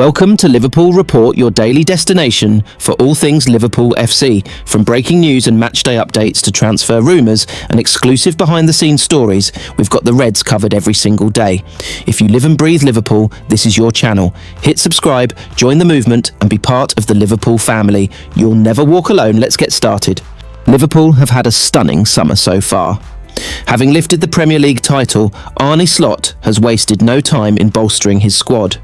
Welcome to Liverpool Report, your daily destination for all things Liverpool FC. From breaking news and matchday updates to transfer rumours and exclusive behind-the-scenes stories, we've got the Reds covered every single day. If you live and breathe Liverpool, this is your channel. Hit subscribe, join the movement and be part of the Liverpool family. You'll never walk alone. Let's get started. Liverpool have had a stunning summer so far. Having lifted the Premier League title, Arne Slot has wasted no time in bolstering his squad.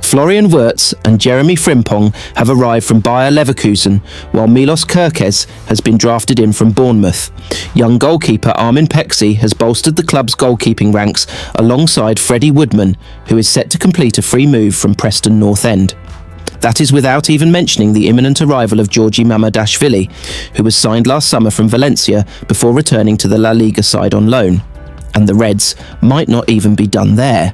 Florian Wirtz and Jeremy Frimpong have arrived from Bayer Leverkusen, while Milos Kerkez has been drafted in from Bournemouth. Young goalkeeper Armin Pexi has bolstered the club's goalkeeping ranks alongside Freddie Woodman, who is set to complete a free move from Preston North End. That is without even mentioning the imminent arrival of Georgi Mamadashvili, who was signed last summer from Valencia before returning to the La Liga side on loan. And the Reds might not even be done there.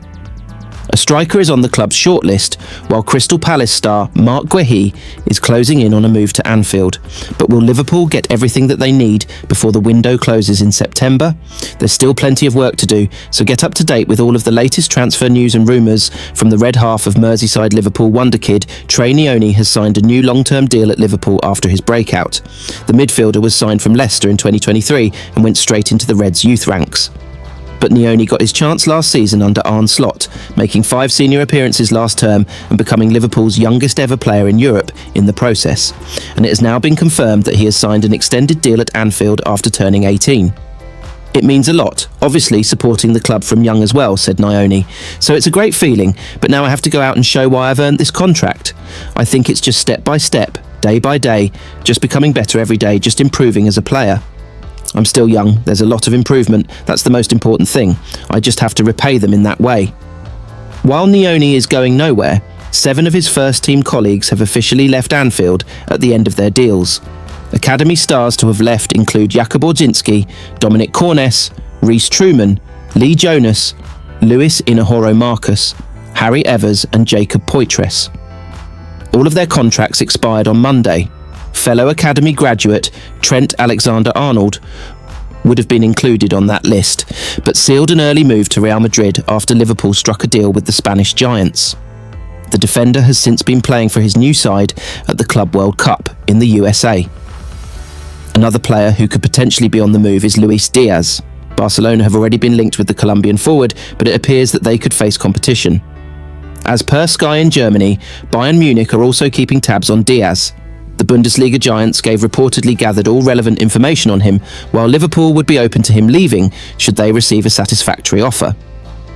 A striker is on the club's shortlist, while Crystal Palace star Marc Guhei is closing in on a move to Anfield. But will Liverpool get everything that they need before the window closes in September? There's still plenty of work to do, so get up to date with all of the latest transfer news and rumours from the red half of Merseyside Liverpool wonderkid. Trey Neone has signed a new long-term deal at Liverpool after his breakout. The midfielder was signed from Leicester in 2023 and went straight into the Reds' youth ranks. But Neone got his chance last season under Arne Slot, making 5 senior appearances last term and becoming Liverpool's youngest ever player in Europe in the process. And it has now been confirmed that he has signed an extended deal at Anfield after turning 18. It means a lot, obviously supporting the club from young as well, said Neone. So it's a great feeling, but now I have to go out and show why I've earned this contract. I think it's just step by step, day by day, just becoming better every day, just improving as a player. I'm still young, there's a lot of improvement, that's the most important thing. I just have to repay them in that way. While Neone is going nowhere, 7 of his first team colleagues have officially left Anfield at the end of their deals. Academy stars to have left include Jakub Orzinski, Dominic Cornes, Reece Truman, Lee Jonas, Luis Inahoro Marcus, Harry Evers and Jacob Poitres. All of their contracts expired on Monday. Fellow Academy graduate Trent Alexander-Arnold would have been included on that list, but sealed an early move to Real Madrid after Liverpool struck a deal with the Spanish giants. The defender has since been playing for his new side at the Club World Cup in the USA. Another player who could potentially be on the move is Luis Diaz. Barcelona have already been linked with the Colombian forward, but it appears that they could face competition. As per Sky in Germany, Bayern Munich are also keeping tabs on Diaz. The Bundesliga giants gave reportedly gathered all relevant information on him, while Liverpool would be open to him leaving should they receive a satisfactory offer.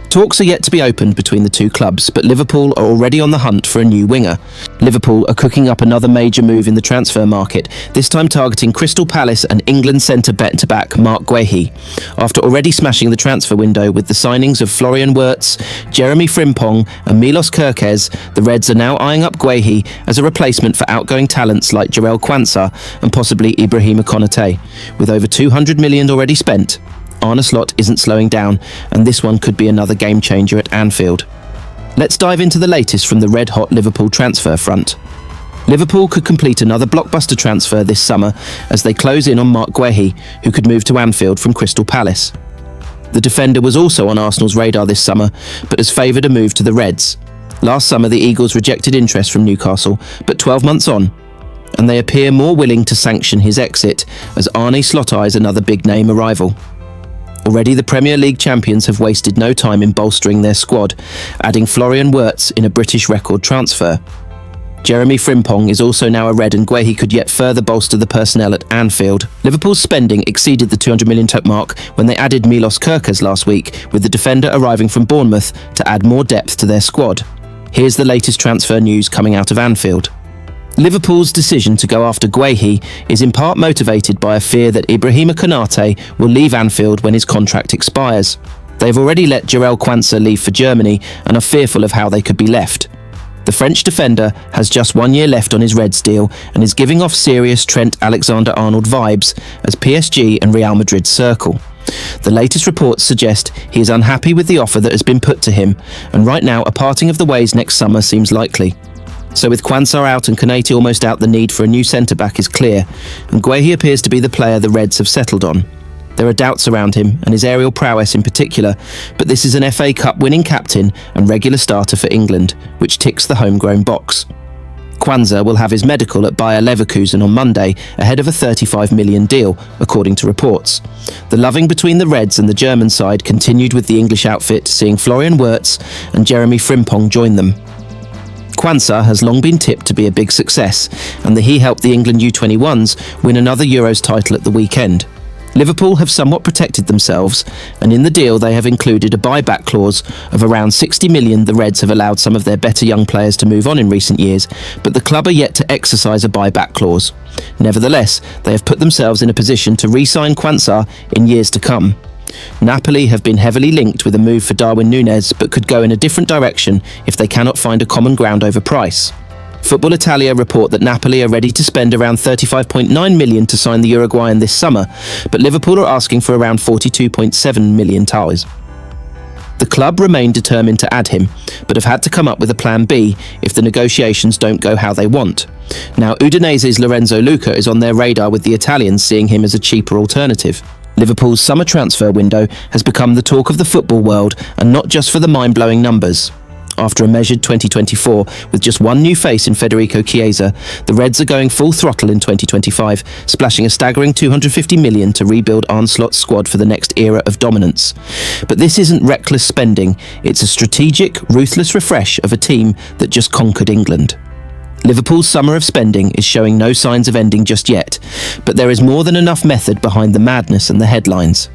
Talks are yet to be opened between the two clubs, but Liverpool are already on the hunt for a new winger. Liverpool are cooking up another major move in the transfer market, this time targeting Crystal Palace and England centre centre-back Marc Guhei. After already smashing the transfer window with the signings of Florian Wirtz, Jeremy Frimpong and Milos Kerkez, the Reds are now eyeing up Guhei as a replacement for outgoing talents like Jarell Quansa and possibly Ibrahima Konate. With over 200 million already spent, Arne Slot isn't slowing down, and this one could be another game changer at Anfield. Let's dive into the latest from the red-hot Liverpool transfer front. Liverpool could complete another blockbuster transfer this summer as they close in on Marc Guhei, who could move to Anfield from Crystal Palace. The defender was also on Arsenal's radar this summer, but has favoured a move to the Reds. Last summer the Eagles rejected interest from Newcastle, but 12 months on, and they appear more willing to sanction his exit as Arne Slot eyes another big-name arrival. Already the Premier League champions have wasted no time in bolstering their squad, adding Florian Wirtz in a British record transfer. Jeremy Frimpong is also now a Red, and Guhei could yet further bolster the personnel at Anfield. Liverpool's spending exceeded the 200 million mark when they added Milos Kerkez last week, with the defender arriving from Bournemouth to add more depth to their squad. Here's the latest transfer news coming out of Anfield. Liverpool's decision to go after Guhei is in part motivated by a fear that Ibrahima Konate will leave Anfield when his contract expires. They've already let Jarell Quansa leave for Germany and are fearful of how they could be left. The French defender has just 1 year left on his Reds deal and is giving off serious Trent Alexander-Arnold vibes as PSG and Real Madrid circle. The latest reports suggest he is unhappy with the offer that has been put to him, and right now a parting of the ways next summer seems likely. So with Quansa out and Konate almost out, the need for a new centre-back is clear, and Guhei appears to be the player the Reds have settled on. There are doubts around him and his aerial prowess in particular, but this is an FA Cup winning captain and regular starter for England, which ticks the homegrown box. Quansa will have his medical at Bayer Leverkusen on Monday ahead of a £35 million deal, according to reports. The loving between the Reds and the German side continued with the English outfit, seeing Florian Wirtz and Jeremy Frimpong join them. Quansa has long been tipped to be a big success, and he helped the England U21s win another Euros title at the weekend. Liverpool have somewhat protected themselves, and in the deal they have included a buyback clause of around £60 million. The Reds have allowed some of their better young players to move on in recent years, but the club are yet to exercise a buyback clause. Nevertheless, they have put themselves in a position to re-sign Quansa in years to come. Napoli have been heavily linked with a move for Darwin Núñez, but could go in a different direction if they cannot find a common ground over price. Football Italia report that Napoli are ready to spend around £35.9 million to sign the Uruguayan this summer, but Liverpool are asking for around £42.7 million. The club remain determined to add him, but have had to come up with a plan B if the negotiations don't go how they want. Now, Udinese's Lorenzo Luca is on their radar, with the Italians seeing him as a cheaper alternative. Liverpool's summer transfer window has become the talk of the football world, and not just for the mind-blowing numbers. After a measured 2024 with just one new face in Federico Chiesa, the Reds are going full throttle in 2025, splashing a staggering £250 million to rebuild Arne Slot's squad for the next era of dominance. But this isn't reckless spending, it's a strategic, ruthless refresh of a team that just conquered England. Liverpool's summer of spending is showing no signs of ending just yet, but there is more than enough method behind the madness and the headlines.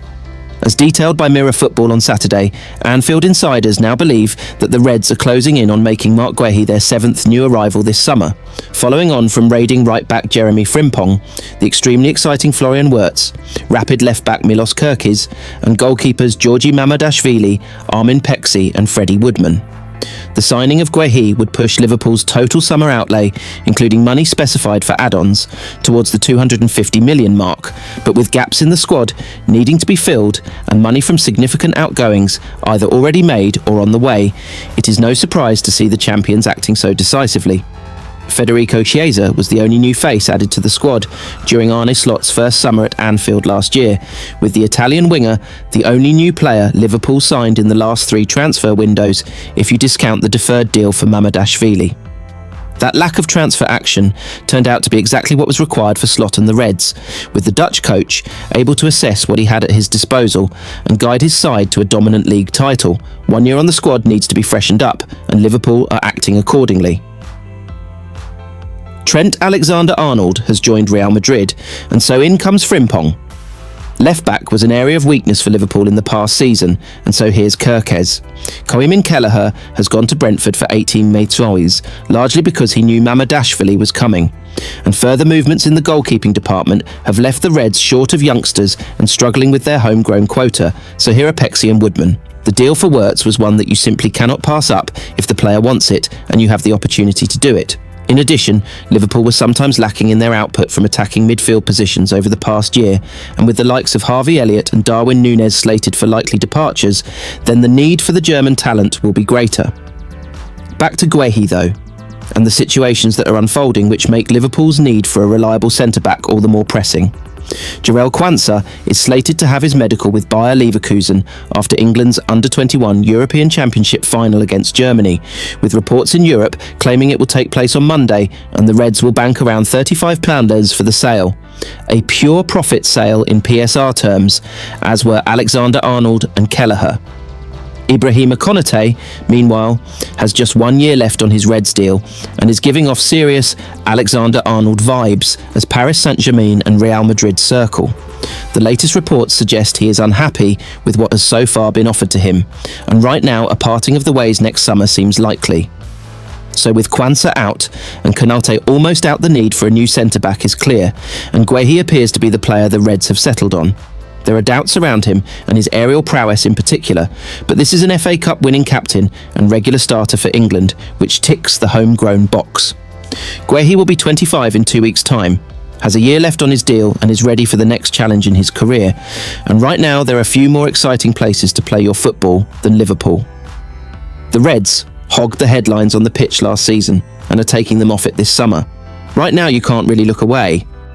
As detailed by Mirror Football on Saturday, Anfield insiders now believe that the Reds are closing in on making Marc Guhei their seventh new arrival this summer, following on from raiding right-back Jeremy Frimpong, the extremely exciting Florian Wirtz, rapid left-back Milos Kerkez, and goalkeepers Georgi Mamardashvili, Armin Peksi and Freddie Woodman. The signing of Guhei would push Liverpool's total summer outlay, including money specified for add-ons, towards the £250 million mark, but with gaps in the squad needing to be filled and money from significant outgoings either already made or on the way, it is no surprise to see the champions acting so decisively. Federico Chiesa was the only new face added to the squad during Arne Slot's first summer at Anfield last year, with the Italian winger the only new player Liverpool signed in the last three transfer windows, if you discount the deferred deal for Mamardashvili. That lack of transfer action turned out to be exactly what was required for Slot and the Reds, with the Dutch coach able to assess what he had at his disposal and guide his side to a dominant league title. 1 year on the squad needs to be freshened up, and Liverpool are acting accordingly. Trent Alexander-Arnold has joined Real Madrid, and so in comes Frimpong. Left-back was an area of weakness for Liverpool in the past season, and so here's Kerkez. Koeman Kelleher has gone to Brentford for 18 million, largely because he knew Mamardashvili was coming. And further movements in the goalkeeping department have left the Reds short of youngsters and struggling with their homegrown quota, so here are Peksi and Woodman. The deal for Wirtz was one that you simply cannot pass up if the player wants it and you have the opportunity to do it. In addition, Liverpool were sometimes lacking in their output from attacking midfield positions over the past year, and with the likes of Harvey Elliott and Darwin Núñez slated for likely departures, then the need for the German talent will be greater. Back to Guhei though, and the situations that are unfolding which make Liverpool's need for a reliable centre-back all the more pressing. Jarell Quansa is slated to have his medical with Bayer Leverkusen after England's Under-21 European Championship final against Germany, with reports in Europe claiming it will take place on Monday and the Reds will bank around £35 for the sale. A pure profit sale in PSR terms, as were Alexander-Arnold and Kelleher. Ibrahima Konate, meanwhile, has just 1 year left on his Reds deal and is giving off serious Alexander-Arnold vibes as Paris Saint-Germain and Real Madrid circle. The latest reports suggest he is unhappy with what has so far been offered to him, and right now a parting of the ways next summer seems likely. So with Quansa out and Konate almost out, the need for a new centre-back is clear, and Guhei appears to be the player the Reds have settled on. There are doubts around him and his aerial prowess in particular, but this is an FA Cup winning captain and regular starter for England, which ticks the homegrown box. Guhei will be 25 in 2 weeks' time, has a year left on his deal and is ready for the next challenge in his career, and right now there are few more exciting places to play your football than Liverpool. The Reds hogged the headlines on the pitch last season and are taking them off it this summer. Right now you can't really look away.